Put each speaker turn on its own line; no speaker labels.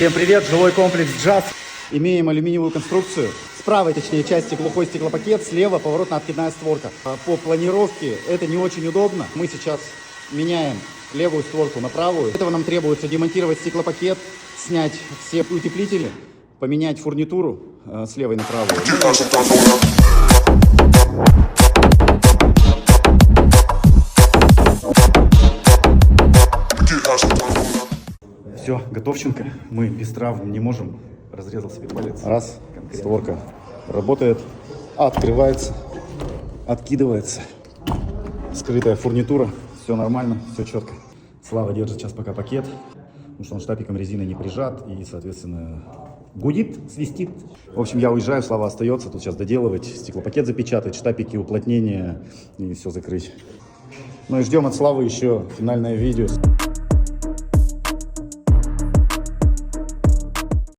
Всем привет, жилой комплекс «Джаз». Имеем алюминиевую конструкцию. С правой, точнее, части глухой стеклопакет, слева поворотно-откидная створка. По планировке это не очень удобно. Мы сейчас меняем левую створку на правую. Для этого нам требуется демонтировать стеклопакет, снять все утеплители, поменять фурнитуру с левой на правую. Все, готовченко. Мы без травм не можем. Разрезал себе палец. Раз, створка работает, открывается, откидывается. Скрытая фурнитура, все нормально, все четко. Слава держит сейчас пока пакет, потому что он штапиком резины не прижат и, соответственно, гудит, свистит. В общем, я уезжаю, Слава остается, тут сейчас доделывать, стеклопакет запечатать, штапики, уплотнения и все закрыть. Ну и ждем от Славы еще финальное видео.